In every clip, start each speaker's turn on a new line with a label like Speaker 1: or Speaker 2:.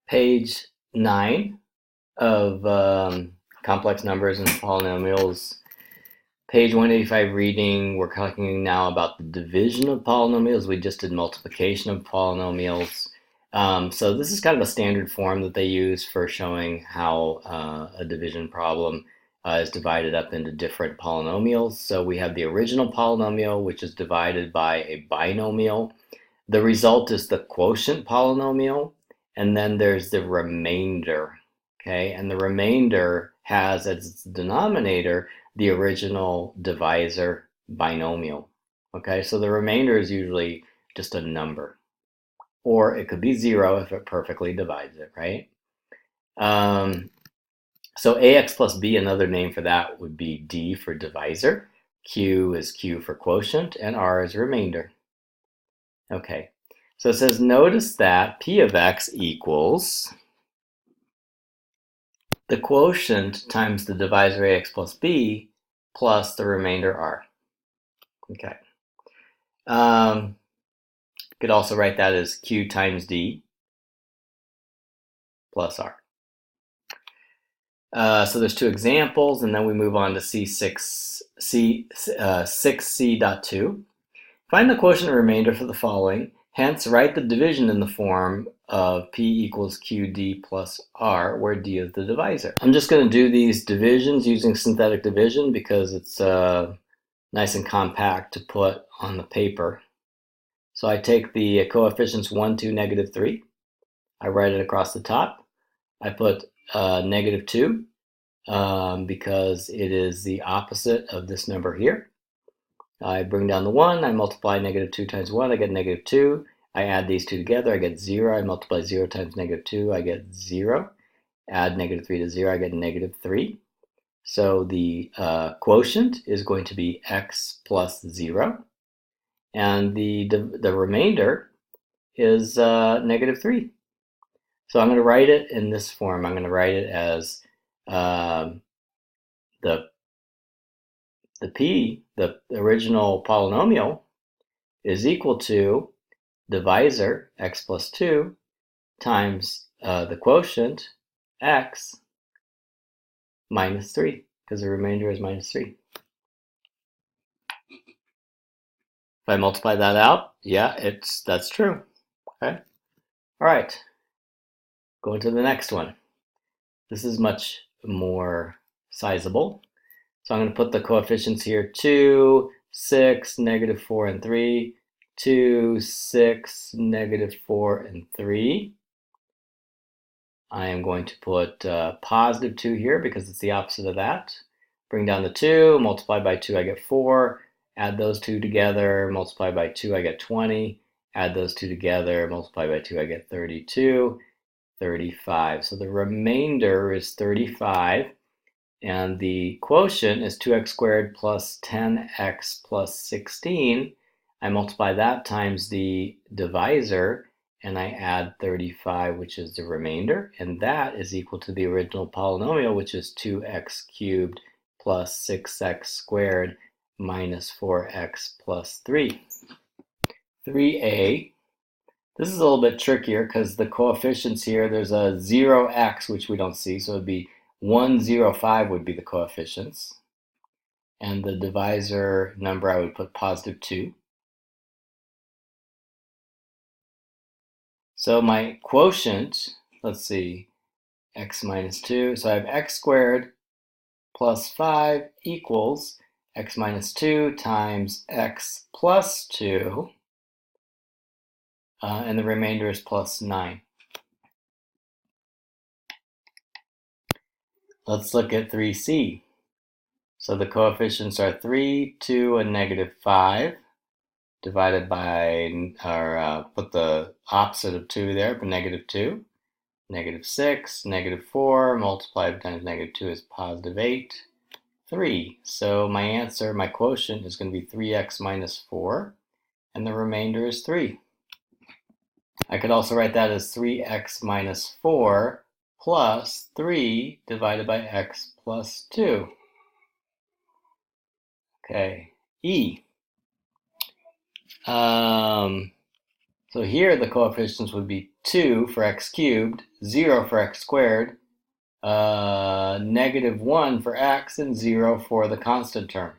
Speaker 1: page 9 of complex numbers and polynomials. Page 185 reading, we're talking now about the division of polynomials. We just did multiplication of polynomials. So this is kind of a standard form that they use for showing how a division problem is divided up into different polynomials. So we have the original polynomial, which is divided by a binomial. The result is the quotient polynomial, and then there's the remainder. Okay, and the remainder has as its denominator the original divisor binomial. Okay, so the remainder is usually just a number, or it could be 0 if it perfectly divides it, right? So ax plus b, another name for that would be d for divisor, q is q for quotient, and r is remainder. Okay, so it says notice that p of x equals the quotient times the divisor ax plus b plus the remainder r. Okay. Could also write that as q times d plus r. So there's two examples, and then we move on to C6C.2. Find the quotient and remainder for the following. Hence, write the division in the form of P equals QD plus R, where D is the divisor. I'm just going to do these divisions using synthetic division because it's nice and compact to put on the paper. So I take the coefficients 1, 2, negative 3. I write it across the top. I put negative 2 because it is the opposite of this number here. I bring down the 1, I multiply negative 2 times 1, I get negative 2. I add these two together, I get 0. I multiply 0 times negative 2, I get 0. Add negative 3 to 0, I get negative 3. So the quotient is going to be x plus 0. And the remainder is negative 3. So I'm going to write it in this form. I'm going to write it as the p, the original polynomial, is equal to divisor x plus 2 times the quotient x minus 3, because the remainder is minus 3. If I multiply that out, yeah, that's true. Okay. All right. Going to the next one. This is much more sizable. So I'm going to put the coefficients here: 2, 6, negative 4, and 3. 2, 6, negative 4, and 3. I am going to put positive 2 here because it's the opposite of that. Bring down the 2, multiply by 2, I get 4. Add those two together, multiply by 2, I get 20. Add those two together, multiply by 2, I get 32, 35. So the remainder is 35. And the quotient is 2x squared plus 10x plus 16. I multiply that times the divisor, and I add 35, which is the remainder. And that is equal to the original polynomial, which is 2x cubed plus 6x squared minus 4x plus 3. 3a. This is a little bit trickier because the coefficients here, there's a 0x, which we don't see, so it would be 105 would be the coefficients. And the divisor number, I would put positive 2. So my quotient, let's see, x minus 2. So I have x squared plus 5 equals x minus 2 times x plus 2. And the remainder is plus 9. Let's look at 3c. So the coefficients are 3, 2, and negative 5, divided by, or put the opposite of 2 there, but negative 2. Negative 6, negative 4, multiplied times negative 2 is positive 8, 3. So my answer, my quotient, is going to be 3x minus 4, and the remainder is 3. I could also write that as 3x minus 4 plus 3 divided by x plus 2. Okay, E. So So here the coefficients would be 2 for x cubed, 0 for x squared, -1 for x, and 0 for the constant term.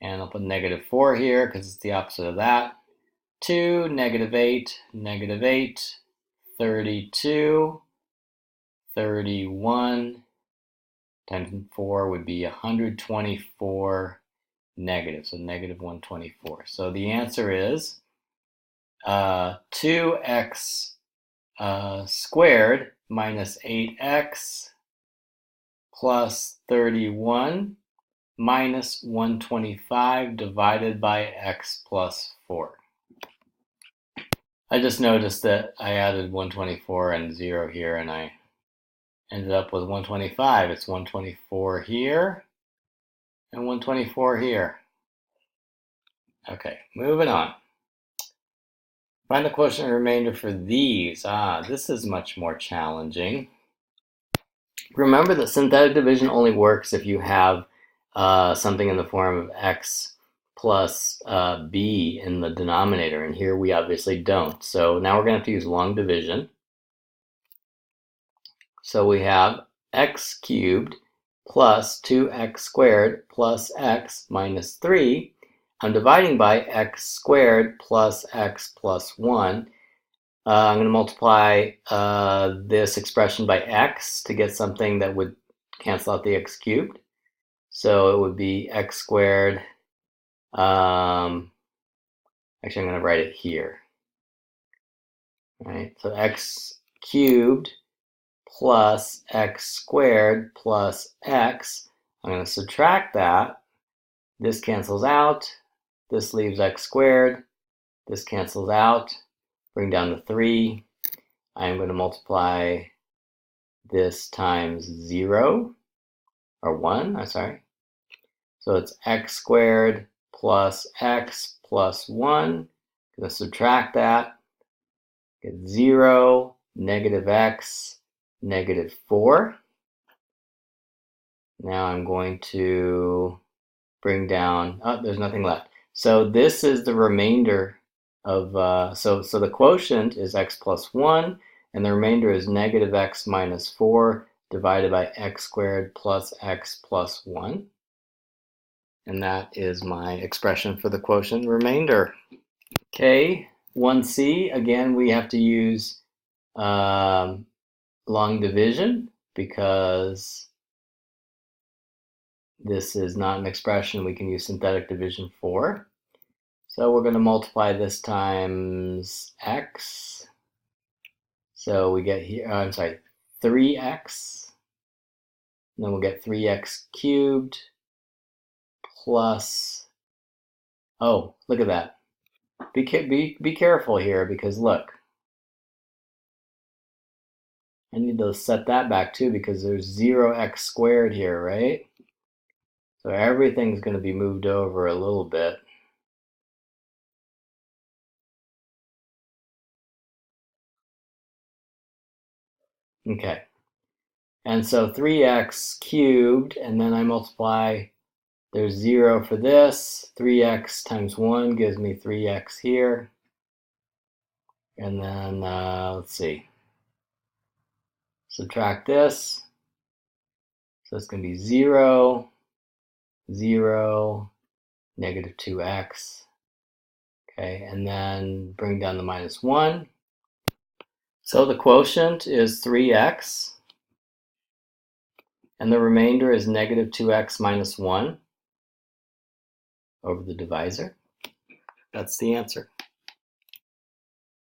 Speaker 1: And I'll put -4 here because it's the opposite of that. 2, -8, -8, 32, 31 times 4 would be 124 negative, so -124. So the answer is 2x squared minus 8x plus 31 minus 125 divided by x plus 4. I just noticed that I added 124 and 0 here, and I ended up with 125. It's 124 here and 124 here. Okay, moving on. Find the quotient and remainder for these. This is much more challenging. Remember that synthetic division only works if you have something in the form of x plus b in the denominator, and here we obviously don't. So now we're going to have to use long division. So we have x cubed plus 2x squared plus x minus 3. I'm dividing by x squared plus x plus 1. I'm going to multiply this expression by x to get something that would cancel out the x cubed. So it would be x squared. Actually, I'm going to write it here. All right, so x cubed plus x squared plus x. I'm going to subtract that. This cancels out. This leaves x squared. This cancels out. Bring down the 3. I'm going to multiply this times 0, or 1, I'm sorry. So it's x squared plus x plus 1. I'm going to subtract that. Get 0, negative x, -4. Now I'm going to bring down, there's nothing left. So this is the remainder of, so the quotient is x plus 1, and the remainder is -x minus 4 divided by x squared plus x plus 1. And that is my expression for the quotient remainder. Okay, 1c, again, we have to use long division because this is not an expression we can use synthetic division for. So we're going to multiply this times x. So we get here, 3x. And then we'll get 3x cubed plus, oh, look at that. Be careful here because look, I need to set that back too because there's 0x squared here, right? So everything's going to be moved over a little bit. Okay. And so 3x cubed, and then I multiply, there's 0 for this. 3x times 1 gives me 3x here. And then, let's see, subtract this. So it's going to be 0, 0, -2x. Okay, and then bring down the -1. So the quotient is 3x, and the remainder is -2x minus 1 over the divisor. That's the answer.